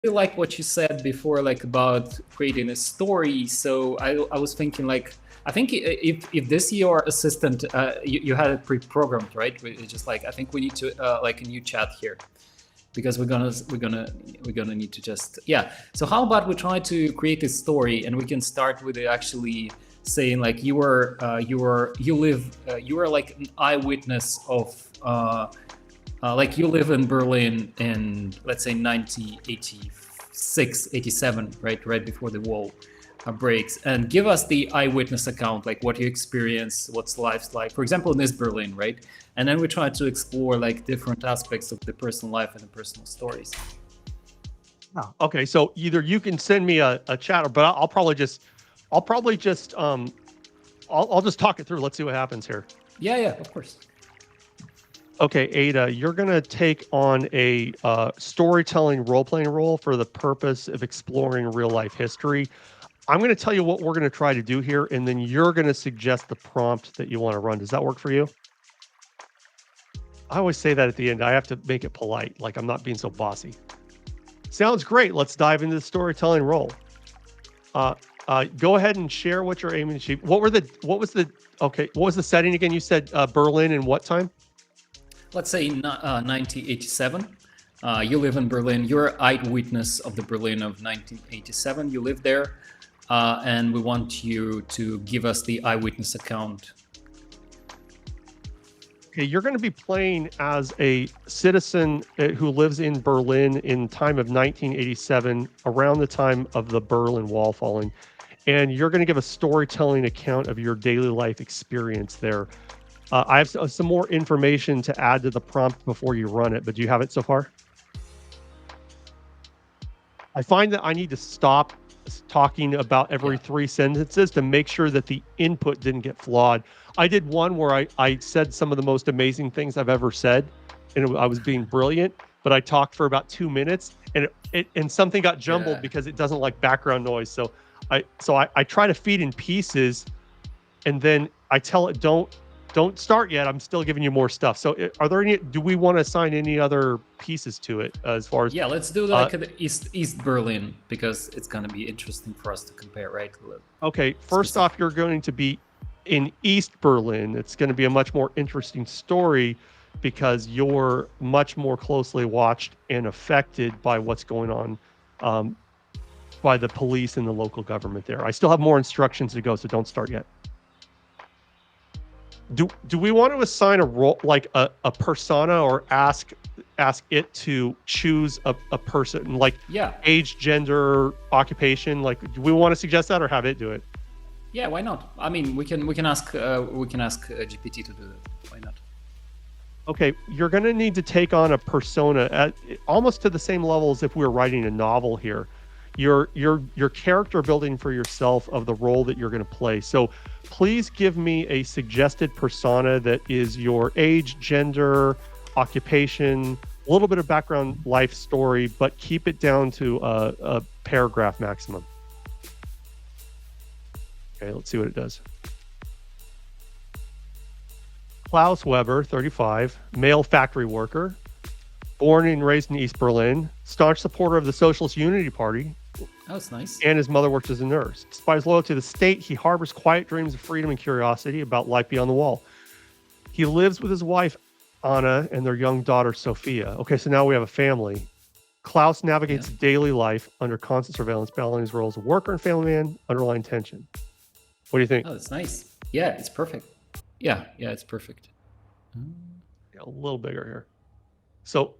really like what you said before, like about creating a story. So I was thinking, like, I think if this your assistant, you had it pre-programmed, right? It's just like, I think we need to like a new chat here, because we're gonna need to just, yeah. So how about we try to create this story, and we can start with it actually saying like you were like an eyewitness of like you live in Berlin in, let's say, 1986, 87, right before the wall breaks, and give us the eyewitness account, like what you experience, what's life's like, for example, in this Berlin, right? And then we try to explore like different aspects of the personal life and the personal stories. Oh, okay, so either you can send me a chat, but I'll probably just I'll just talk it through. Let's see what happens here. Yeah, of course. Okay, Ada, you're going to take on a storytelling role-playing role for the purpose of exploring real-life history. I'm going to tell you what we're going to try to do here, and then you're going to suggest the prompt that you want to run. Does that work for you? I always say that at the end. I have to make it polite, like I'm not being so bossy. Sounds great. Let's dive into the storytelling role. Go ahead and share what you're aiming to achieve. What was the setting again? You said Berlin and what time? Let's say 1987. You live in Berlin. You're an eyewitness of the Berlin of 1987. You live there, and we want you to give us the eyewitness account. Okay, you're going to be playing as a citizen who lives in Berlin in time of 1987, around the time of the Berlin Wall falling, and you're going to give a storytelling account of your daily life experience there. I have some more information to add to the prompt before you run it, but do you have it so far? I find that I need to stop talking about every 3 sentences to make sure that the input didn't get flawed. I did one where I said some of the most amazing things I've ever said, and I was being brilliant, but I talked for about 2 minutes, and something got jumbled because it doesn't like background noise. So I try to feed in pieces, and then I tell it, don't start yet. I'm still giving you more stuff. So do we want to assign any other pieces to it as far as? Yeah, let's do like the East Berlin, because it's going to be interesting for us to compare, right? Okay, first off, you're going to be in East Berlin. It's going to be a much more interesting story because you're much more closely watched and affected by what's going on by the police and the local government there. I still have more instructions to go, so don't start yet. Do we want to assign a role, like a persona, or ask it to choose a person, like age, gender, occupation? Like, do we want to suggest that or have it do it? Yeah, why not? I mean, we can ask GPT to do that. Why not? Okay, you're going to need to take on a persona at almost to the same level as if we were writing a novel here. Your character building for yourself of the role that you're going to play. So please give me a suggested persona that is your age, gender, occupation, a little bit of background, life story, but keep it down to a paragraph maximum. Okay, let's see what it does. Klaus Weber, 35, male factory worker, born and raised in East Berlin, staunch supporter of the Socialist Unity Party. Oh, that's nice. And his mother works as a nurse. Despite his loyalty to the state, he harbors quiet dreams of freedom and curiosity about life beyond the wall. He lives with his wife, Anna, and their young daughter, Sophia. Okay, so now we have a family. Klaus navigates daily life under constant surveillance, balancing his roles of worker and family man, underlying tension. What do you think? Oh, that's nice. Yeah, it's perfect. Yeah, it's perfect. Yeah, a little bigger here. So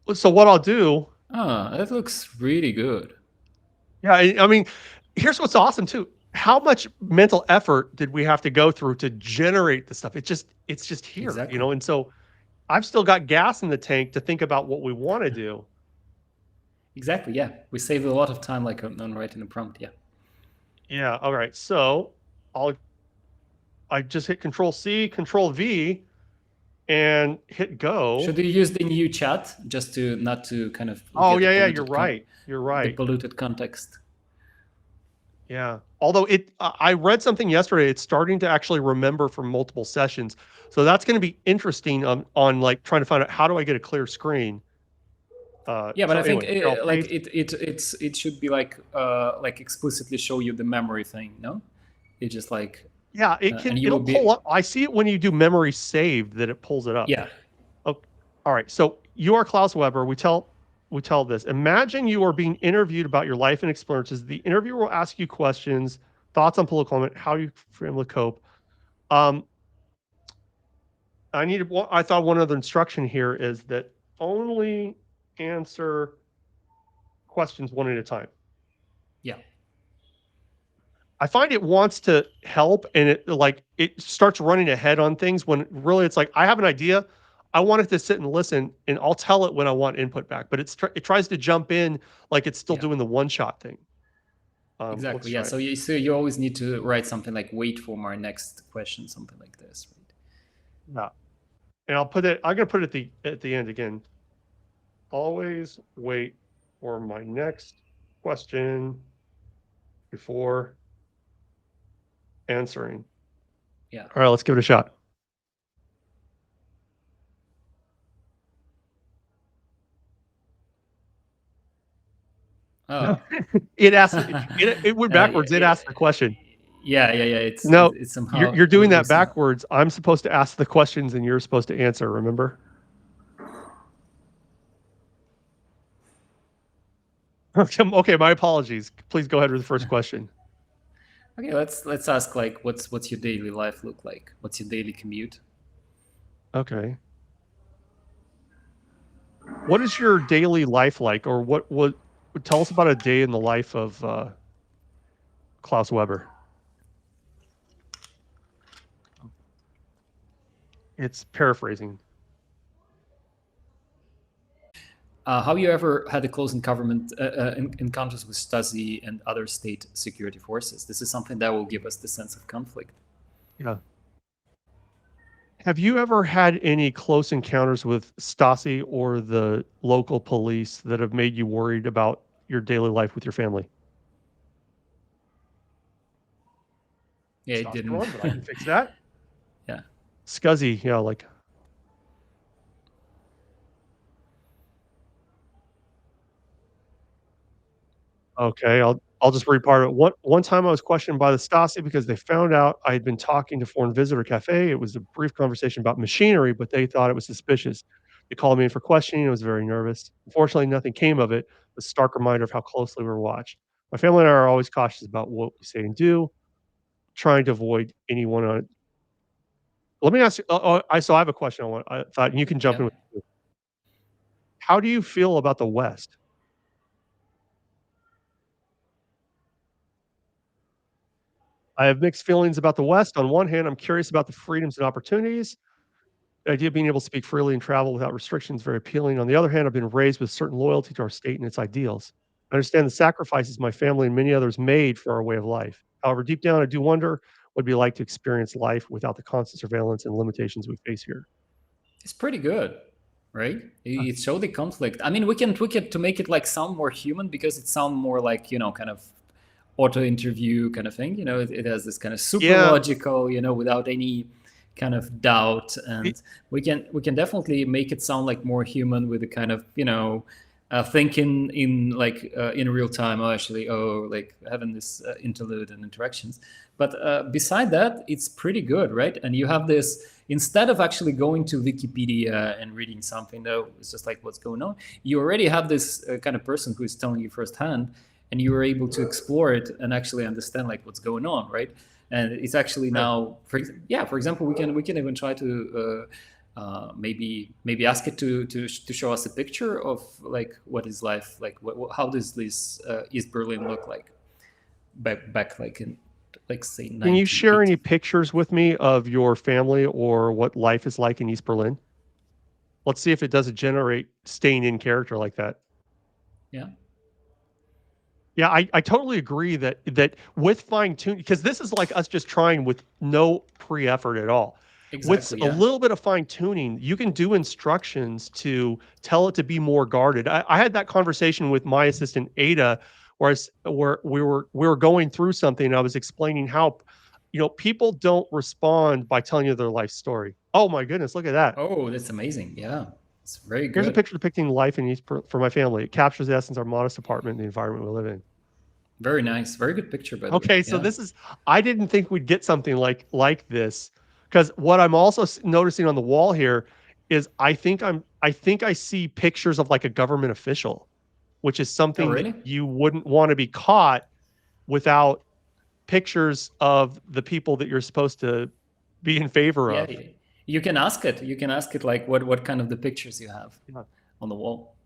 what I'll do... that looks really good. Yeah, I mean, here's what's awesome too. How much mental effort did we have to go through to generate the stuff? It's just here, exactly. you know? And so I've still got gas in the tank to think about what we want to do. Exactly, yeah. We saved a lot of time, like on writing a prompt, yeah. Yeah, all right. So I just hit Control-C, Control-V, and hit go. Should we use the new chat just to not to kind of... Oh, yeah, you're right. You're right. The polluted context. Yeah. Although I read something yesterday, it's starting to actually remember from multiple sessions. So that's going to be interesting on like trying to find out how do I get a clear screen. Yeah, but So I think anyway, here I'll like paste. it should be like explicitly show you the memory thing. No, it's just like Yeah, and you it'll will pull be up. I see it when you do memory saved that it pulls it up. yeah Okay. All right. So you are Klaus Weber. We tell this. Imagine you are being interviewed about your life and experiences. The interviewer will ask you questions, thoughts on political climate, how you family cope. Um, I thought one other instruction here is that only answer questions one at a time. yeah I find it wants to help and it starts running ahead on things when really it's like I have an idea. I want it to sit and listen and I'll tell it when I want input back, but it tries to jump in like it's still yeah doing the one shot thing. Let's exactly yeah. try it. So you always need to write something like wait for my next question, something like this, right? Yeah. And I'm gonna put it at the end again. Always wait for my next question before answering. Yeah. All right, let's give it a shot. Oh. It asked it went backwards. It asked the question. Yeah. No, It's you're somehow you're doing that somehow. backwards. I'm supposed to ask the questions and you're supposed to answer, remember? Okay, my apologies. Please go ahead with the first question. Okay, let's ask like what's your daily life look like? What's your daily commute? Okay. What is your daily life like, or what tell us about a day in the life of Klaus Weber. It's paraphrasing. Have you ever had a close encounters with Stasi and other state security forces? This is something that will give us the sense of conflict. Yeah. Have you ever had any close encounters with Stasi or the local police that have made you worried about your daily life with your family? Yeah, it Stasi didn't. run, but I can fix that. Yeah. Scuzzy, yeah, like okay, I'll just read part of it. One time I was questioned by the Stasi because they found out I had been talking to Foreign Visitor Cafe. It was a brief conversation about machinery, but they thought it was suspicious. They called me in for questioning. I was very nervous. Unfortunately, nothing came of it. A stark reminder of how closely we were watched. My family and I are always cautious about what we say and do, trying to avoid anyone on. Let me ask you. I have a question. I thought you can jump Yeah. in. How do you feel about the West? I have mixed feelings about the West. On one hand, I'm curious about the freedoms and opportunities. The idea of being able to speak freely and travel without restrictions is very appealing. On the other hand, I've been raised with certain loyalty to our state and its ideals. I understand the sacrifices my family and many others made for our way of life. However, deep down, I do wonder what it'd be like to experience life without the constant surveillance and limitations we face here. It's pretty good, right? It showed the conflict. I mean, we can tweak it to make it like sound more human because it sound more like kind of auto interview kind of thing. It has this kind of super Yeah, logical, without any kind of doubt, it, and we can definitely make it sound like more human with the kind of thinking in like in real time. Oh, actually, like having this interlude and interactions. But beside that, it's pretty good, right? And you have this instead of actually going to Wikipedia and reading something that is just like what's going on. You already have this kind of person who is telling you firsthand, and you are able to explore it and actually understand like what's going on, right? And it's actually yeah. now, for example, we can even try to maybe ask it to show us a picture of like what is life like. How does this East Berlin look like back like in like say Can you share any 1980? pictures with me of your family or what life is like in East Berlin? Let's see if it doesn't generate staying in character like that. Yeah, Yeah, I totally agree that with fine tuning, because this is like us just trying with no pre-effort at all. With exactly. a Yeah. little bit of fine tuning, you can do instructions to tell it to be more guarded. I had that conversation with my assistant Ada, where we were going through something. And I was explaining how, people don't respond by telling you their life story. Oh my goodness, look at that. Oh, that's amazing. Yeah. It's very Here's a good. picture depicting life in East for my family. It captures the essence of our modest apartment and the environment we live in. Very nice. Very good picture, by the way. Okay, so Yeah. this is I didn't think we'd get something like this because what I'm also noticing on the wall here is I think I see pictures of like a government official, which is Oh, something that really? you wouldn't want to be caught without pictures of the people that you're supposed to be in favor Yeah. of. You can ask it. You can ask it like what kind of the pictures you have Yeah. on the wall.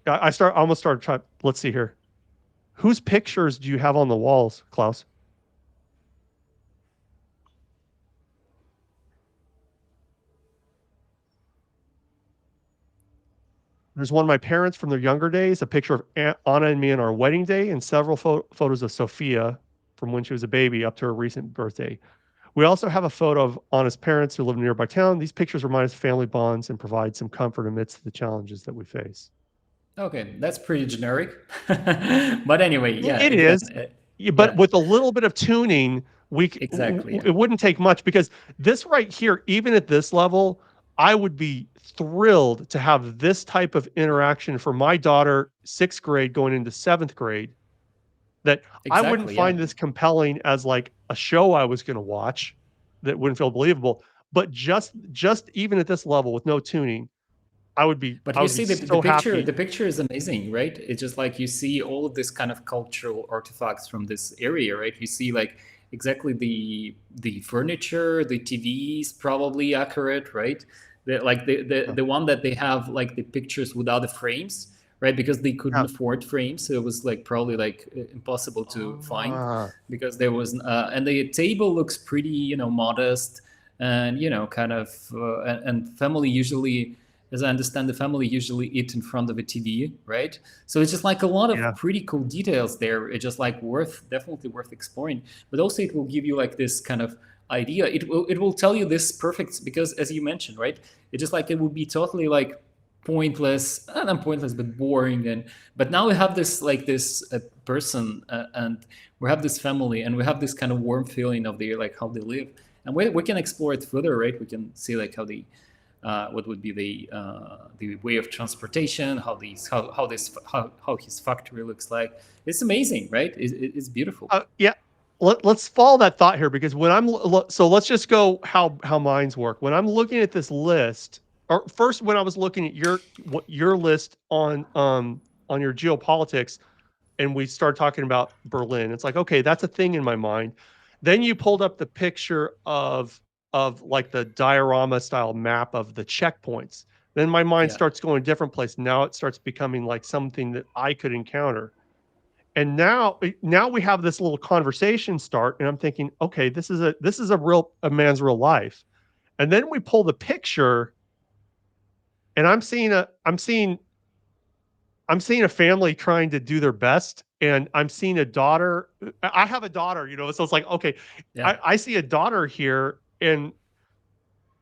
I almost started trying. Let's see here. Whose pictures do you have on the walls, Klaus? There's one of my parents from their younger days, a picture of Anna and me on our wedding day, and several photos of Sophia from when she was a baby up to her recent birthday. We also have a photo of Anna's parents who live in a nearby town. These pictures remind us of family bonds and provide some comfort amidst the challenges that we face. Okay, that's pretty generic. But anyway, yeah, It again, is, but yeah, with a little bit of tuning, exactly. Yeah. it wouldn't take much because this right here, even at this level, I would be thrilled to have this type of interaction for my daughter, sixth grade going into seventh grade. That I wouldn't Exactly. find Yeah. this compelling as like a show I was going to watch that wouldn't feel believable. But just even at this level with no tuning, But I you would be see so the happy. picture is amazing, right? It's just like you see all of this kind of cultural artifacts from this area, right? You see like exactly the furniture, the TVs probably accurate, right? Yeah, The one that they have like the pictures without the frames, right? Because they couldn't yeah. afford frames, so it was like probably like impossible to find Ah, because there was and the table looks pretty, modest and kind of and family usually, as I understand, the family usually eat in front of a TV, right? So it's just like a lot of yeah, pretty cool details there. It's just like definitely worth exploring. But also, it will give you like this kind of idea. It will tell you this perfect because, as you mentioned, right? It's just like it would be totally like pointless, not pointless, but boring. And but now we have this like this person, and we have this family, and we have this kind of warm feeling of the like how they live, and we can explore it further, right? We can see like how they what would be the way of transportation, how his factory looks like. It's amazing, right? It's beautiful. yeah. Let's follow that thought here because when so let's just go how minds work. When I'm looking at this list, or first when I was looking at your list on your geopolitics, and we started talking about Berlin. It's like, okay, that's a thing in my mind. Then you pulled up the picture of like the diorama style map of the checkpoints. Then my mind Yeah, starts going a different place. Now it starts becoming like something that I could encounter. And now we have this little conversation start, and I'm thinking, okay, this is a man's real life. And then we pull the picture, and I'm seeing a family trying to do their best, and I'm seeing a daughter. I have a daughter, so it's like, okay, yeah, I see a daughter here, and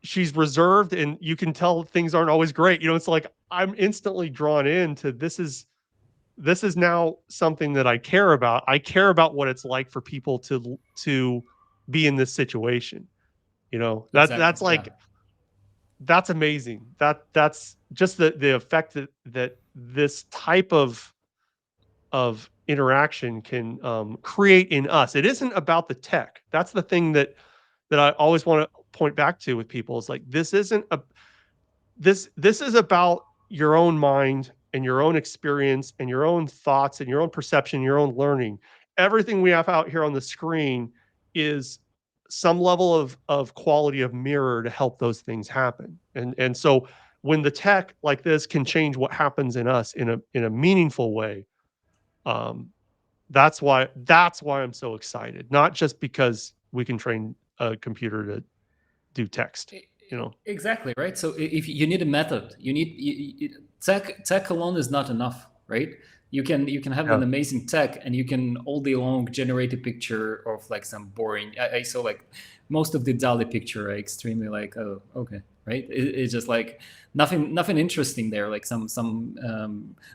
she's reserved, and you can tell things aren't always great. It's like I'm instantly drawn into this is now something that I care about. I care about what it's like for people to be in this situation. exactly. That's Yeah, like that's amazing. That's just the effect that this type of interaction can create in us. It isn't about the tech. That's the thing that I always want to point back to with people is like this isn't a this is about your own mind and your own experience and your own thoughts and your own perception, your own learning. Everything we have out here on the screen is some level of quality of mirror to help those things happen. And so when the tech like this can change what happens in us in a meaningful way, um, that's why I'm so excited. Not just because we can train a computer to do text, E- you know. exactly, right. So if you need a method, tech alone is not enough, right? You can have Yeah. an amazing tech, and you can all day long generate a picture of like some boring. I saw like most of the Dali picture are extremely like, oh, okay, right. It's just like nothing interesting there, like some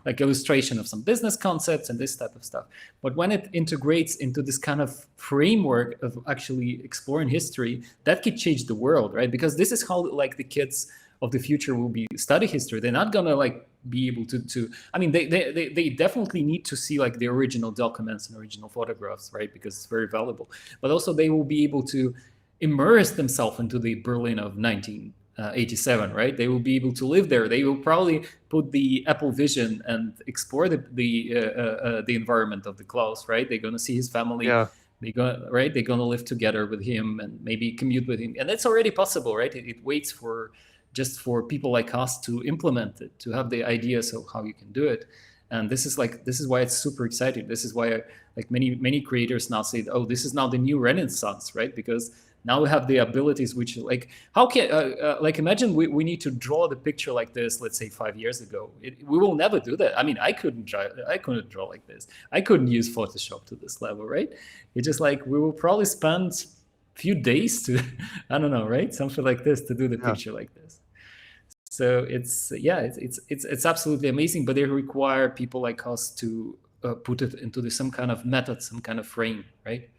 like illustration of some business concepts and this type of stuff. But when it integrates into this kind of framework of actually exploring history, that could change the world, right? Because this is how like the kids of the future will be study history, they're not gonna like be able to I mean, they definitely need to see like the original documents and original photographs, right? Because it's very valuable. But also they will be able to immerse themselves into the Berlin of 1987, right? They will be able to live there. They will probably put the Apple Vision and explore the environment of the Klaus, right? They're gonna see his family. Yeah. They're gonna live together with him and maybe commute with him, and that's already possible, right? It waits for just for people like us to implement it, to have the ideas of how you can do it. And this is why it's super exciting. This is why like many creators now say, oh, this is now the new renaissance, right? Because now we have the abilities which like how can like imagine we need to draw the picture like this, let's say 5 years ago. We will never do that. I mean, I couldn't draw like this. I couldn't use Photoshop to this level, right? It's just like we will probably spend few days to I don't know, right? Something like this to do the picture like this. So it's absolutely amazing, but they require people like us to put it into some kind of method, some kind of frame, right?